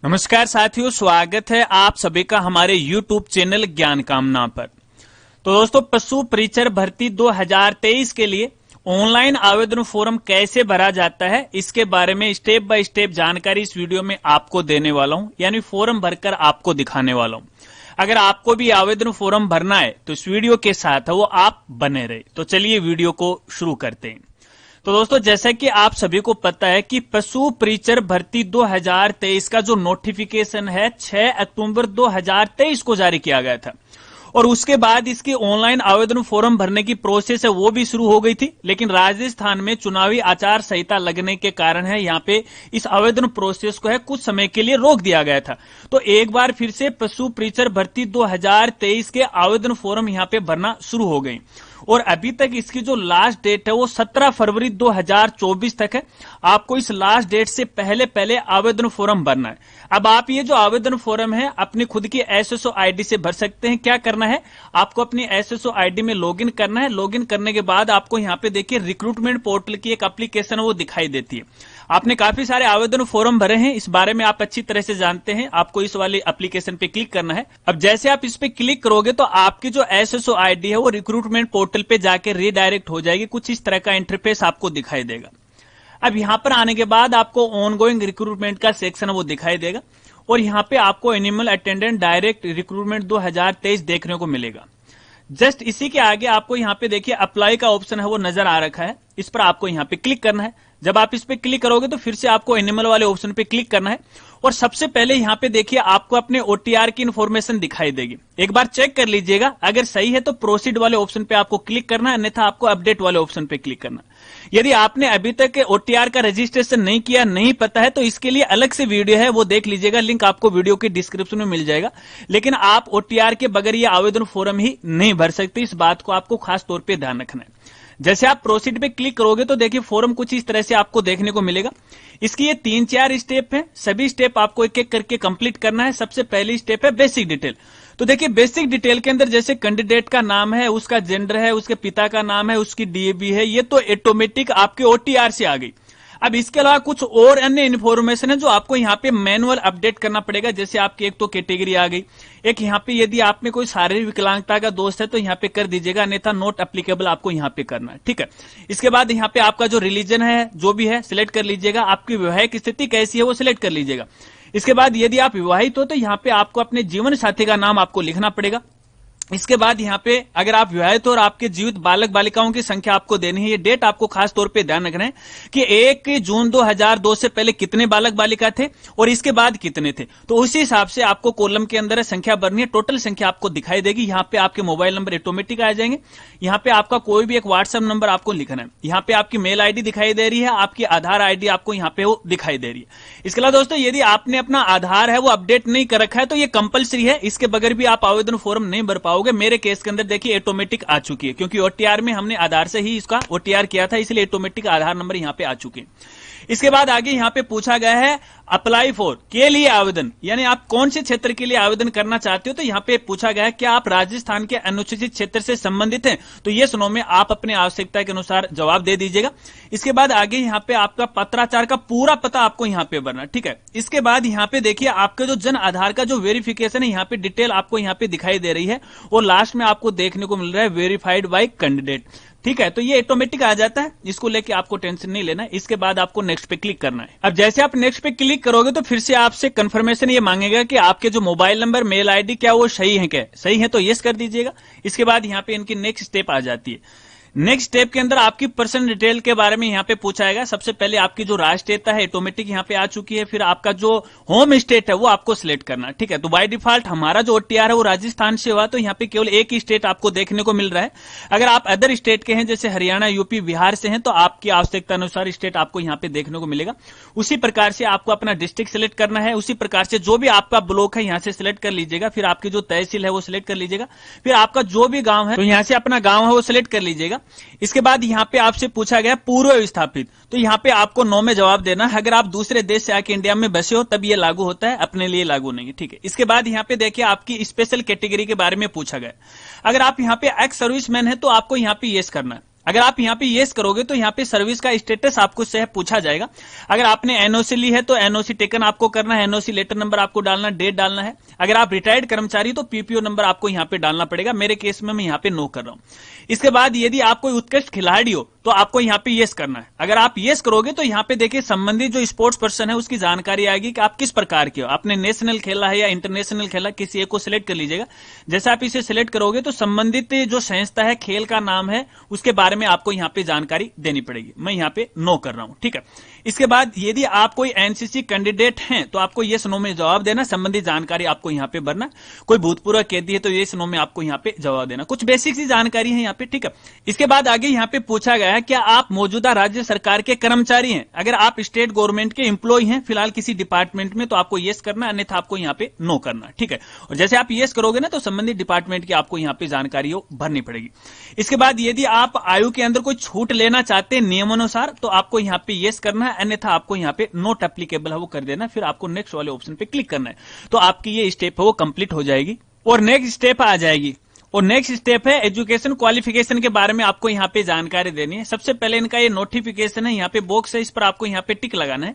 नमस्कार साथियों, स्वागत है आप सभी का हमारे YouTube चैनल ज्ञान कामना पर। तो दोस्तों, पशु परिचर भर्ती 2023 के लिए ऑनलाइन आवेदन फॉर्म कैसे भरा जाता है, इसके बारे में स्टेप बाय स्टेप जानकारी इस वीडियो में आपको देने वाला हूं, यानी फॉर्म भरकर आपको दिखाने वाला हूं। अगर आपको भी आवेदन फॉर्म भरना है तो इस वीडियो के साथ वो आप बने रहे। तो चलिए वीडियो को शुरू करते हैं। तो दोस्तों, जैसा कि आप सभी को पता है कि पशु परिचर भर्ती 2023 का जो नोटिफिकेशन है 6 अक्टूबर 2023 को जारी किया गया था और उसके बाद इसकी ऑनलाइन आवेदन फॉर्म भरने की प्रोसेस है वो भी शुरू हो गई थी। लेकिन राजस्थान में चुनावी आचार संहिता लगने के कारण है यहाँ पे इस आवेदन प्रोसेस को है कुछ समय के लिए रोक दिया गया था। तो एक बार फिर से पशु परिचर भर्ती 2023 के आवेदन फॉर्म यहाँ पे भरना शुरू हो गई और अभी तक इसकी जो लास्ट डेट है वो 17 फरवरी 2024 तक है। आपको इस लास्ट डेट से पहले आवेदन फॉर्म भरना है। अब आप ये जो आवेदन फॉर्म है अपनी खुद की एसएसओ आईडी से भर सकते हैं। क्या करना है, आपको अपनी एसएसओ आईडी में लॉगिन करना है। लॉगिन करने के बाद आपको यहाँ पे देखिए रिक्रूटमेंट पोर्टल की एक एप्लीकेशन वो दिखाई देती है। आपने काफी सारे आवेदन फॉर्म भरे हैं, इस बारे में आप अच्छी तरह से जानते हैं। आपको इस वाली एप्लीकेशन पे क्लिक करना है। अब जैसे आप इस पे क्लिक करोगे तो आपकी जो एसएसओ आईडी है वो रिक्रूटमेंट पोर्टल पे जाके रीडायरेक्ट हो जाएगी। कुछ इस तरह का इंटरफेस आपको दिखाई देगा। अब यहाँ पर आने के बाद आपको ऑनगोइंग रिक्रूटमेंट का सेक्शन वो दिखाई देगा और यहाँ पे आपको एनिमल अटेंडेंट डायरेक्ट रिक्रूटमेंट 2023 देखने को मिलेगा। जस्ट इसी के आगे आपको यहाँ पे देखिए अप्लाई का ऑप्शन है वो नजर आ रखा है। इस पर आपको यहाँ पे क्लिक करना है। जब आप इस पे क्लिक करोगे तो फिर से आपको एनिमल वाले ऑप्शन पे क्लिक करना है और सबसे पहले यहाँ पे देखिए आपको अपने ओटीआर की इन्फॉर्मेशन दिखाई देगी। एक बार चेक कर लीजिएगा, अगर सही है तो प्रोसीड वाले ऑप्शन पे आपको क्लिक करना है, अन्यथा आपको अपडेट वाले ऑप्शन पे क्लिक करना है। यदि आपने अभी तक ओटीआर का रजिस्ट्रेशन नहीं किया, नहीं पता है, तो इसके लिए अलग से वीडियो है वो देख लीजिएगा, लिंक आपको वीडियो के डिस्क्रिप्शन में मिल जाएगा। लेकिन आप ओटीआर के बगैर ये आवेदन फॉर्म ही नहीं भर सकते, इस बात को आपको खास तौर पर ध्यान रखना है। जैसे आप प्रोसीड पे क्लिक करोगे तो देखिए फॉर्म कुछ इस तरह से आपको देखने को मिलेगा। इसकी ये 3-4 स्टेप हैं, सभी स्टेप आपको एक एक करके कंप्लीट करना है। सबसे पहली स्टेप है बेसिक डिटेल। तो देखिए बेसिक डिटेल के अंदर जैसे कैंडिडेट का नाम है, उसका जेंडर है, उसके पिता का नाम है, उसकी डीएबी है, ये तो ऑटोमेटिक आपके ओटीआर से आ गई। अब इसके अलावा कुछ और अन्य इन्फॉर्मेशन है जो आपको यहाँ पे मैनुअल अपडेट करना पड़ेगा। जैसे आपकी एक तो कैटेगरी आ गई, एक यहाँ पे यदि आप में कोई शारीरिक विकलांगता का दोष है तो यहाँ पे कर दीजिएगा, अन्यथा नॉट एप्लीकेबल आपको यहाँ पे करना है। ठीक है। इसके बाद यहाँ पे आपका जो रिलीजन है जो भी है सिलेक्ट कर लीजिएगा। आपकी वैवाहिक स्थिति कैसी है वो सिलेक्ट कर लीजिएगा। इसके बाद यदि आप विवाहित हो तो यहाँ पे आपको अपने जीवन साथी का नाम आपको लिखना पड़ेगा। इसके बाद यहाँ पे अगर आप विवाहित हो और आपके जीवित बालक बालिकाओं की संख्या आपको देनी है। ये डेट आपको खास तौर पे ध्यान रखना है कि 1 जून 2002 से पहले कितने बालक बालिका थे और इसके बाद कितने थे। तो उसी हिसाब से आपको कॉलम के अंदर संख्या भरनी है। टोटल संख्या आपको दिखाई देगी। यहाँ पे आपके मोबाइल नंबर ऑटोमेटिक आ जाएंगे। यहाँ पे आपका कोई भी एक व्हाट्सएप नंबर आपको लिखना है। यहाँ पे आपकी मेल आईडी दिखाई दे रही है, आपकी आधार आईडी आपको यहाँ पे वो दिखाई दे रही है। इसके अलावा दोस्तों, यदि आपने अपना आधार है वो अपडेट नहीं कर रखा है तो ये कंपलसरी है, इसके बगैर भी आप आवेदन फॉर्म नहीं भर पाओगे। मेरे केस के अंदर देखिए ऑटोमेटिक आ चुकी है, क्योंकि ओटीआर में हमने आधार से ही इसका ओटीआर किया था, इसलिए ऑटोमेटिक आधार नंबर यहाँ पे आ चुके हैं। इसके बाद आगे यहाँ पे पूछा गया है अप्लाई फॉर के लिए आवेदन, यानी आप कौन से क्षेत्र के लिए आवेदन करना चाहते हो। तो यहाँ पे पूछा गया है क्या आप राजस्थान के अनुसूचित क्षेत्र से संबंधित हैं, तो ये सुनो में आप अपने आवश्यकता के अनुसार जवाब दे दीजिएगा। इसके बाद आगे यहाँ पे आपका पत्राचार का पूरा पता आपको यहाँ पे भरना। ठीक है। इसके बाद यहाँ पे देखिए आपका जो जन आधार का जो वेरिफिकेशन है, यहाँ पे डिटेल आपको यहाँ पे दिखाई दे रही है और लास्ट में आपको देखने को मिल रहा है वेरीफाइड बाय कैंडिडेट। ठीक है। तो ये ऑटोमेटिक आ जाता है, इसको लेके आपको टेंशन नहीं लेना है। इसके बाद आपको नेक्स्ट पे क्लिक करना है। अब जैसे आप नेक्स्ट पे क्लिक करोगे तो फिर से आपसे कंफर्मेशन ये मांगेगा कि आपके जो मोबाइल नंबर मेल आईडी क्या वो सही है, क्या सही है तो यस कर दीजिएगा। इसके बाद यहाँ पे इनकी नेक्स्ट स्टेप आ जाती है। नेक्स्ट स्टेप के अंदर आपकी पर्सनल डिटेल के बारे में यहाँ पे पूछा जाएगा। सबसे पहले आपकी जो राष्ट्रीयता है ऑटोमेटिक यहाँ पे आ चुकी है। फिर आपका जो होम स्टेट है वो आपको सिलेक्ट करना है। ठीक है। तो बाय डिफॉल्ट हमारा जो ओटीआर है वो राजस्थान से हुआ, तो यहाँ पे केवल एक ही स्टेट आपको देखने को मिल रहा है। अगर आप अदर स्टेट के हैं जैसे हरियाणा, यूपी, बिहार से हैं तो आपकी आवश्यकता अनुसार स्टेट आपको यहाँ पे देखने को मिलेगा। उसी प्रकार से आपको अपना डिस्ट्रिक्ट सिलेक्ट करना है। उसी प्रकार से जो भी आपका ब्लॉक है यहाँ से सिलेक्ट कर लीजिएगा। फिर आपकी जो तहसील है वो सिलेक्ट कर लीजिएगा। फिर आपका जो भी गाँव है तो यहाँ से अपना गाँव है वो सिलेक्ट कर लीजिएगा। इसके बाद यहाँ पे आपसे पूछा गया पूर्व विस्थापित, तो यहाँ पे आपको नो में जवाब देना है। अगर आप दूसरे देश से आके इंडिया में बसे हो तब ये लागू होता है, अपने लिए लागू नहीं है। ठीक है। इसके बाद यहाँ पे देखिए आपकी स्पेशल कैटेगरी के बारे में पूछा गया। अगर आप यहाँ पे एक्स सर्विसमैन है तो आपको यहाँ पे यस करना है अगर आप यहाँ पे येस करोगे तो यहाँ पे सर्विस का स्टेटस आपको से पूछा जाएगा। अगर आपने एनओसी ली है तो एनओसी टेकन आपको करना है, एनओसी लेटर नंबर आपको डालना, डेट डालना है। अगर आप रिटायर्ड कर्मचारी तो पीपीओ नंबर आपको यहाँ पे डालना पड़ेगा। मेरे केस में मैं यहाँ पे नो कर रहा हूँ। इसके बाद यदि आप कोई उत्कृष्ट खिलाड़ी हो तो आपको यहाँ पे येस करना है। अगर आप येस करोगे तो यहाँ पे देखिए संबंधित जो स्पोर्ट्स पर्सन है उसकी जानकारी आएगी कि आप किस प्रकार के हो, आपने नेशनल खेला है या इंटरनेशनल खेला, किसी एक को सिलेक्ट कर लीजिएगा। जैसे आप इसे सिलेक्ट करोगे तो संबंधित जो संस्था है, खेल का नाम है, उसके बारे में आपको यहाँ पे जानकारी देनी पड़ेगी। मैं यहाँ पे नो कर रहा हूं, ठीक है। इसके बाद यदि आप कोई एनसीसी कैंडिडेट हैं तो आपको येस नो में जवाब देना, संबंधित जानकारी आपको यहाँ पे भरना। कोई भूतपूर्व कैदी है तो येस नो में आपको यहाँ पे जवाब देना। कुछ बेसिक सी जानकारी है यहाँ पे, ठीक है। इसके बाद आगे यहाँ पे पूछा गया है क्या आप मौजूदा राज्य सरकार के कर्मचारी हैं। अगर आप स्टेट गवर्नमेंट के एम्प्लॉय हैं फिलहाल किसी डिपार्टमेंट में तो आपको येस करना, अन्यथा आपको यहाँ पे नो करना, ठीक है। और जैसे आप येस करोगे ना तो संबंधित डिपार्टमेंट की आपको यहाँ पे जानकारी भरनी पड़ेगी। इसके बाद यदि आप आयु के अंदर कोई छूट लेना चाहते हैं नियमानुसार तो आपको यहाँ पे येस करना है, अन्यथा आपको यहाँ पे नॉट एप्लीकेबल है वो कर देना। फिर आपको नेक्स्ट वाले ऑप्शन पे क्लिक करना है तो आपकी ये स्टेप है वो कंप्लीट हो जाएगी और नेक्स्ट स्टेप आ जाएगी। और नेक्स्ट स्टेप है एजुकेशन क्वालिफिकेशन के बारे में आपको यहाँ पे जानकारी देनी है। सबसे पहले इनका ये नोटिफिकेशन है, यहाँ पे बॉक्स है, इस पर आपको यहाँ पे टिक लगाना है।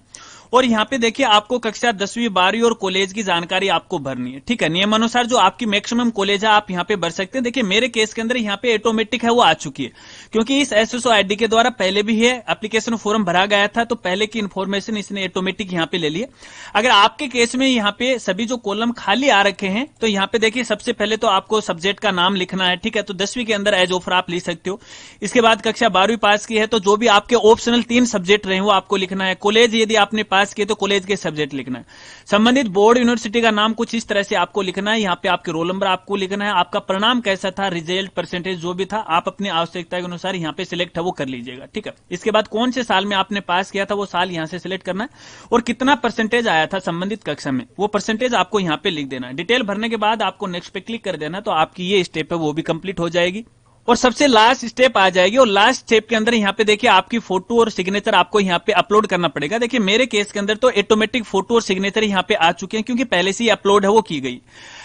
और यहाँ पे देखिए आपको कक्षा 10वीं 12वीं और कॉलेज की जानकारी आपको भरनी है, ठीक है। नियमानुसार जो आपकी मैक्सिमम कॉलेज है आप यहाँ पे भर सकते हैं। देखिए मेरे केस के अंदर यहाँ पे ऑटोमेटिक है वो आ चुकी है, क्योंकि इस एसएसओ आईडी के द्वारा पहले भी है एप्लीकेशन फॉर्म भरा गया था तो पहले की इन्फॉर्मेशन इसने ऑटोमेटिक यहाँ पे ले ली है। अगर आपके केस में यहाँ पे सभी जो कॉलम खाली आ रखे हैं तो यहाँ पे देखिए सबसे पहले तो आपको सब्जेक्ट का नाम लिखना है, ठीक है। तो 10वीं के अंदर एज ऑफर आप लिख सकते हो। इसके बाद कक्षा 12वीं पास की है तो जो भी आपके ऑप्शनल 3 सब्जेक्ट रहे वो आपको लिखना है। कॉलेज यदि आपने पास किए तो कॉलेज के सब्जेक्ट लिखना है। संबंधित बोर्ड यूनिवर्सिटी का नाम कुछ इस तरह से आपको लिखना है। यहाँ पे आपके रोल नंबर आपको लिखना है, आपका परिणाम कैसा था, रिजल्ट परसेंटेज जो भी था आप अपनी आवश्यकता के अनुसार यहाँ पे सिलेक्ट है वो कर लीजिएगा, ठीक है। इसके बाद कौन से साल में आपने पास किया था वो साल यहाँ से सिलेक्ट करना है और कितना परसेंटेज आया था संबंधित कक्षा में वो परसेंटेज आपको यहाँ पे लिख देना है। डिटेल भरने के बाद आपको नेक्स्ट पे क्लिक कर देना तो आपकी ये स्टेप है वो भी कंप्लीट हो जाएगी। और सबसे लास्ट स्टेप आ जाएगी और लास्ट स्टेप के अंदर यहाँ पे देखिए आपकी फोटो और सिग्नेचर आपको यहाँ पे अपलोड करना पड़ेगा। देखिए मेरे केस के अंदर तो ऑटोमेटिक फोटो और सिग्नेचर यहाँ पे आ चुके हैं क्योंकि पहले से ही अपलोड है वो की गई।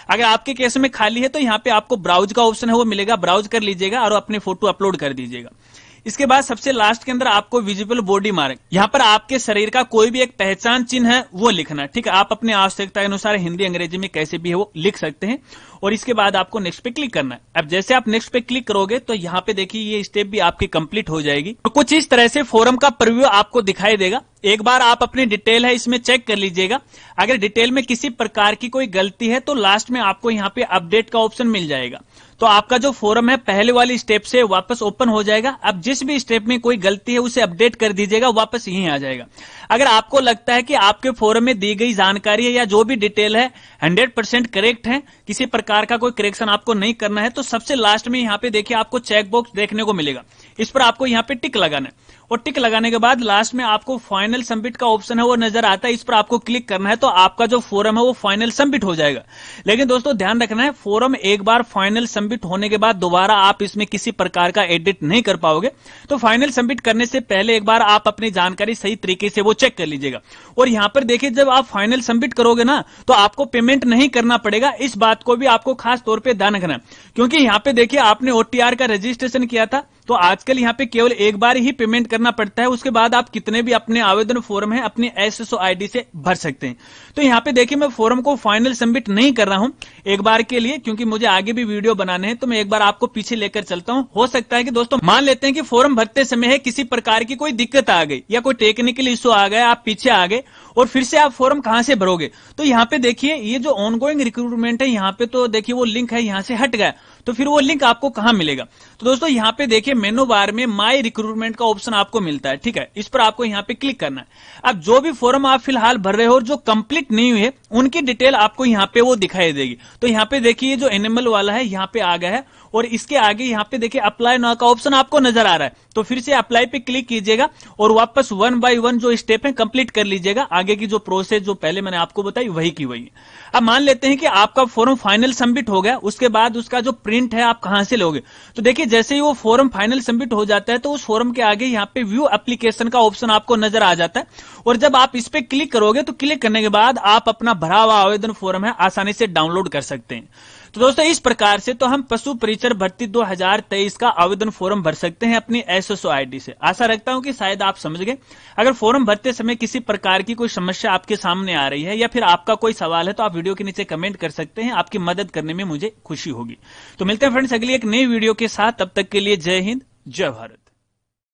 अगर आपके केस में खाली है तो यहाँ पे आपको ब्राउज का ऑप्शन है वो मिलेगा, ब्राउज कर लीजिएगा और अपनी फोटो अपलोड कर दीजिएगा। इसके बाद सबसे लास्ट के अंदर आपको विजिबल बॉडी मार्क, यहाँ पर आपके शरीर का कोई भी एक पहचान चिन्ह है वो लिखना है, ठीक है। आप अपनी आवश्यकता के अनुसार हिंदी अंग्रेजी में कैसे भी है वो लिख सकते हैं और इसके बाद आपको नेक्स्ट पे क्लिक करना है। अब जैसे आप नेक्स्ट पे क्लिक करोगे तो यहाँ पे देखिए ये स्टेप भी आपकी कंप्लीट हो जाएगी। तो कुछ इस तरह से फॉर्म का प्रीव्यू आपको दिखाई देगा। एक बार आप अपनी डिटेल है इसमें चेक कर लीजिएगा। अगर डिटेल में किसी प्रकार की कोई गलती है तो लास्ट में आपको यहाँ पे अपडेट का ऑप्शन मिल जाएगा। तो आपका जो फॉर्म है पहले वाली स्टेप से वापस ओपन हो जाएगा। अब जिस भी स्टेप में कोई गलती है उसे अपडेट कर दीजिएगा, वापस यहीं आ जाएगा। अगर आपको लगता है कि आपके फॉर्म में दी गई जानकारी है या जो भी डिटेल है 100% करेक्ट है, किसी प्रकार का कोई करेक्शन आपको नहीं करना है, तो सबसे लास्ट में यहाँ पे देखिए आपको चेक बॉक्स देखने को मिलेगा। इस पर आपको यहाँ पे टिक लगाना है और टिक लगाने के बाद लास्ट में आपको फाइनल सबमिट का ऑप्शन है वो नजर आता है। इस पर आपको क्लिक करना है तो आपका जो फॉर्म है वो फाइनल सबमिट हो जाएगा। लेकिन दोस्तों ध्यान रखना है, फॉर्म एक बार फाइनल सबमिट होने के बाद दोबारा आप इसमें किसी प्रकार का एडिट नहीं कर पाओगे। तो फाइनल सबमिट करने से पहले एक बार आप अपनी जानकारी सही तरीके से वो चेक कर लीजिएगा। और यहाँ पर देखिए जब आप फाइनल सबमिट करोगे ना तो आपको पेमेंट नहीं करना पड़ेगा। इस बात को भी आपको खास तौर पर ध्यान रखना है, क्योंकि यहाँ पे देखिए आपने OTR का रजिस्ट्रेशन किया था तो आजकल यहाँ पे केवल एक बार ही पेमेंट करना पड़ता है। उसके बाद आप कितने भी अपने आवेदन फॉर्म है अपने एसएसओ आईडी से भर सकते हैं। तो यहाँ पे देखिए मैं फॉर्म को फाइनल सबमिट नहीं कर रहा हूं एक बार के लिए, क्योंकि मुझे आगे भी वीडियो बनाने हैं। तो मैं एक बार आपको पीछे लेकर चलता हूं। हो सकता है कि दोस्तों मान लेते हैं कि फॉर्म भरते समय है किसी प्रकार की कोई दिक्कत आ गई या कोई टेक्निकल इश्यू आ गया, आप पीछे आ गए और फिर से आप फॉर्म कहां से भरोगे। तो यहाँ पे देखिए ये जो ऑनगोइंग रिक्रूटमेंट है यहाँ पे तो देखिए वो लिंक है यहाँ से हट गया, तो फिर वो लिंक आपको कहां मिलेगा। तो दोस्तों यहाँ पे देखिए मेनू बार में माई रिक्रूटमेंट का ऑप्शन आपको मिलता है, ठीक है। इस पर आपको यहाँ पे क्लिक करना है। अब जो भी फॉर्म आप फिलहाल भर रहे हो और जो कंप्लीट नहीं हुए उनकी डिटेल आपको यहाँ पे वो दिखाई देगी। तो यहाँ पे देखिए जो एनिमल वाला है यहाँ पे आ गया है और इसके आगे यहाँ पे देखिए अप्लाई नाउ का ऑप्शन आपको नजर आ रहा है। तो फिर से अप्लाई पे क्लिक कीजिएगा और वापस 1 बाय 1 जो स्टेप है कंप्लीट कर लीजिएगा। आगे की जो प्रोसेस जो पहले मैंने आपको बताई वही की वही। अब मान लेते हैं कि आपका फॉर्म फाइनल सबमिट हो गया, उसके बाद उसका जो प्रिंट है आप कहां से लोगे। तो देखिए जैसे ही वो फॉर्म फाइनल सबमिट हो जाता है तो उस फॉर्म के आगे यहाँ पे व्यू एप्लीकेशन का ऑप्शन आपको नजर आ जाता है और जब आप इस पे क्लिक करोगे तो क्लिक करने के बाद आप अपना भरा हुआ आवेदन फॉर्म है आसानी से डाउनलोड कर सकते हैं। तो दोस्तों इस प्रकार से तो हम पशु परिचर भर्ती 2023 का आवेदन फॉर्म भर सकते हैं अपनी एसएसओ आईडी से। आशा रखता हूं कि शायद आप समझ गए। अगर फॉर्म भरते समय किसी प्रकार की कोई समस्या आपके सामने आ रही है या फिर आपका कोई सवाल है तो आप वीडियो के नीचे कमेंट कर सकते हैं। आपकी मदद करने में मुझे खुशी होगी। तो मिलते हैं फ्रेंड्स अगली एक नई वीडियो के साथ। तब तक के लिए जय हिंद, जय भारत।